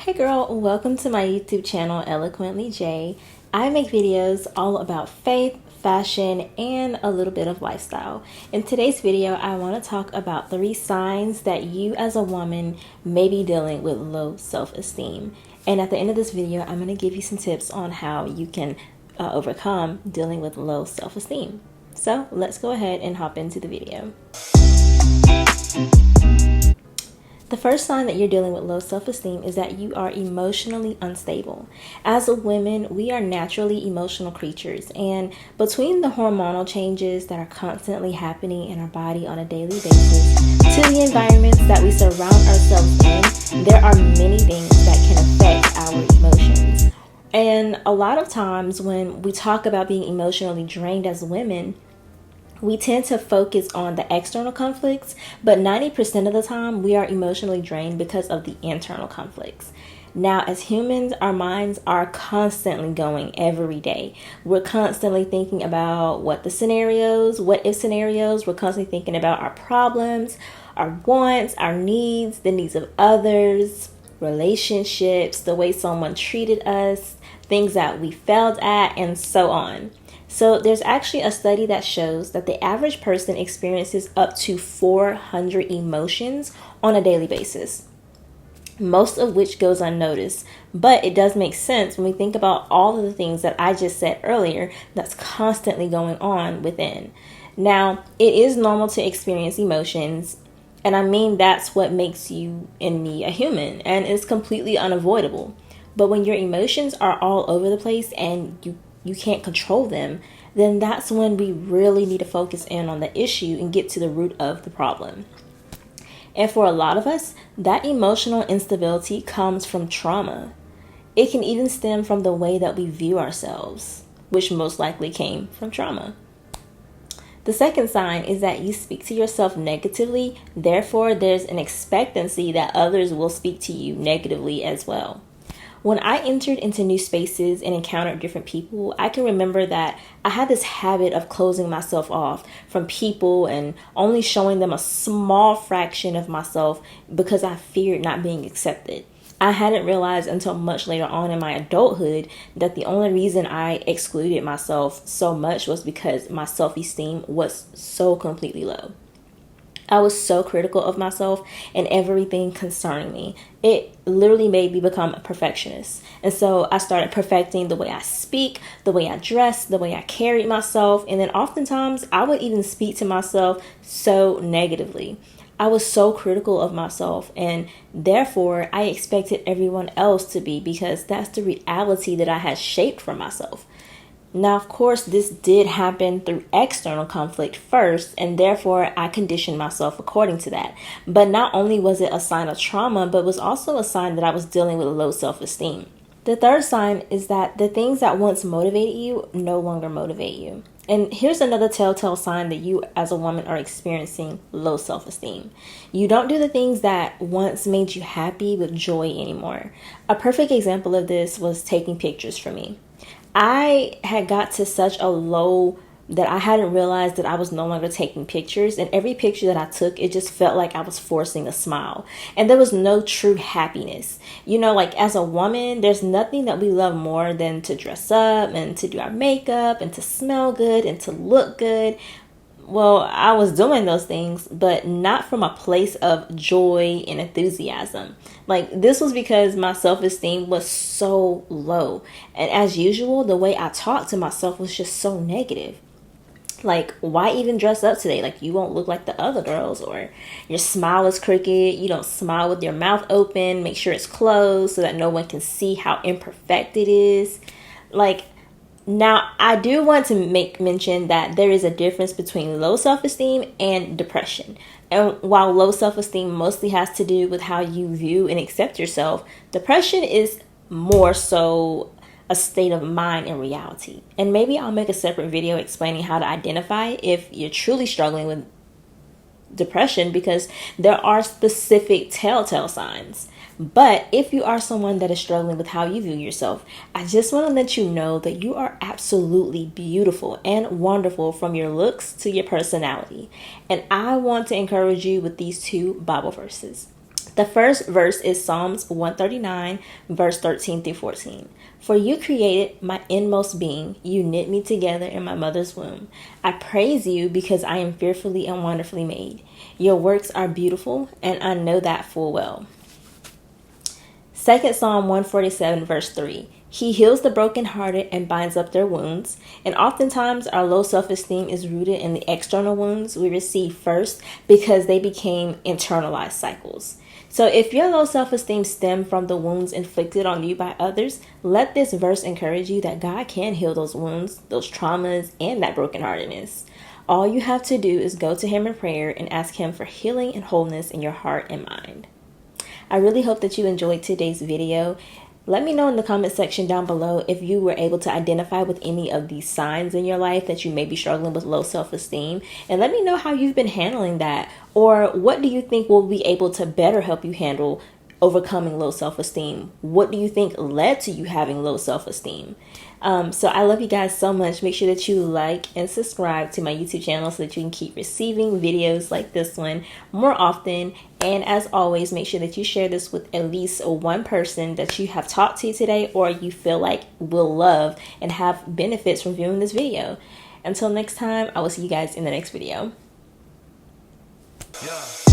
Hey girl, welcome to my YouTube channel, Eloquently J. I make videos all about faith, fashion, and a little bit of lifestyle. In today's video, I want to talk about 3 signs that you as a woman may be dealing with low self-esteem. And at the end of this video, I'm going to give you some tips on how you can overcome dealing with low self-esteem. So let's go ahead and hop into the video. The first sign that you're dealing with low self-esteem is that you are emotionally unstable. As a woman, we are naturally emotional creatures, and between the hormonal changes that are constantly happening in our body on a daily basis to the environments that we surround ourselves in, there are many things that can affect our emotions. And a lot of times when we talk about being emotionally drained as women, we tend to focus on the external conflicts, but 90% of the time we are emotionally drained because of the internal conflicts. Now, as humans, our minds are constantly going every day. We're constantly thinking about what if scenarios. We're constantly thinking about our problems, our wants, our needs, the needs of others, relationships, the way someone treated us, things that we failed at, and so on. So there's actually a study that shows that the average person experiences up to 400 emotions on a daily basis, most of which goes unnoticed. But it does make sense when we think about all of the things that I just said earlier that's constantly going on within. Now, it is normal to experience emotions, and I mean that's what makes you and me a human, and it's completely unavoidable. But when your emotions are all over the place and you can't control them, then that's when we really need to focus in on the issue and get to the root of the problem. And for a lot of us, that emotional instability comes from trauma. It can even stem from the way that we view ourselves, which most likely came from trauma. The second sign is that you speak to yourself negatively, therefore there's an expectancy that others will speak to you negatively as well. When I entered into new spaces and encountered different people, I can remember that I had this habit of closing myself off from people and only showing them a small fraction of myself because I feared not being accepted. I hadn't realized until much later on in my adulthood that the only reason I excluded myself so much was because my self-esteem was so completely low. I was so critical of myself and everything concerning me. It literally made me become a perfectionist. And so I started perfecting the way I speak, the way I dress, the way I carried myself. And then oftentimes I would even speak to myself so negatively. I was so critical of myself, and therefore I expected everyone else to be, because that's the reality that I had shaped for myself. Now, of course, this did happen through external conflict first, and therefore I conditioned myself according to that. But not only was it a sign of trauma, but was also a sign that I was dealing with low self-esteem. The third sign is that the things that once motivated you no longer motivate you. And here's another telltale sign that you as a woman are experiencing low self-esteem. You don't do the things that once made you happy with joy anymore. A perfect example of this was taking pictures for me. I had got to such a low that I hadn't realized that I was no longer taking pictures. And every picture that I took, it just felt like I was forcing a smile. And there was no true happiness. You know, like as a woman, there's nothing that we love more than to dress up and to do our makeup and to smell good and to look good. Well, I was doing those things, but not from a place of joy and enthusiasm. Like, this was because my self-esteem was so low. And as usual, the way I talked to myself was just so negative. Like, why even dress up today? Like, you won't look like the other girls, or your smile is crooked. You don't smile with your mouth open. Make sure it's closed so that no one can see how imperfect it is. Like, now, I do want to make mention that there is a difference between low self-esteem and depression. And while low self-esteem mostly has to do with how you view and accept yourself, depression is more so a state of mind and reality. And maybe I'll make a separate video explaining how to identify if you're truly struggling with depression, because there are specific telltale signs. But if you are someone that is struggling with how you view yourself, I just want to let you know that you are absolutely beautiful and wonderful, from your looks to your personality. And I want to encourage you with these 2 Bible verses. The first verse is Psalms 139, verse 13 through 14. For you created my inmost being. You knit me together in my mother's womb. I praise you because I am fearfully and wonderfully made. Your works are beautiful, and I know that full well. Second Psalm 147, verse 3. He heals the brokenhearted and binds up their wounds. And oftentimes our low self-esteem is rooted in the external wounds we receive first because they became internalized cycles. So if your low self-esteem stems from the wounds inflicted on you by others, let this verse encourage you that God can heal those wounds, those traumas, and that brokenheartedness. All you have to do is go to Him in prayer and ask Him for healing and wholeness in your heart and mind. I really hope that you enjoyed today's video. Let me know in the comment section down below if you were able to identify with any of these signs in your life that you may be struggling with low self-esteem. And let me know how you've been handling that, or what do you think will be able to better help you handle overcoming low self-esteem? What do you think led to you having low self-esteem? So I love you guys so much. Make sure that you like and subscribe to my YouTube channel so that you can keep receiving videos like this one more often. And as always, make sure that you share this with at least one person that you have talked to today or you feel like will love and have benefits from viewing this video. Until next time, I will see you guys in the next video. Yeah.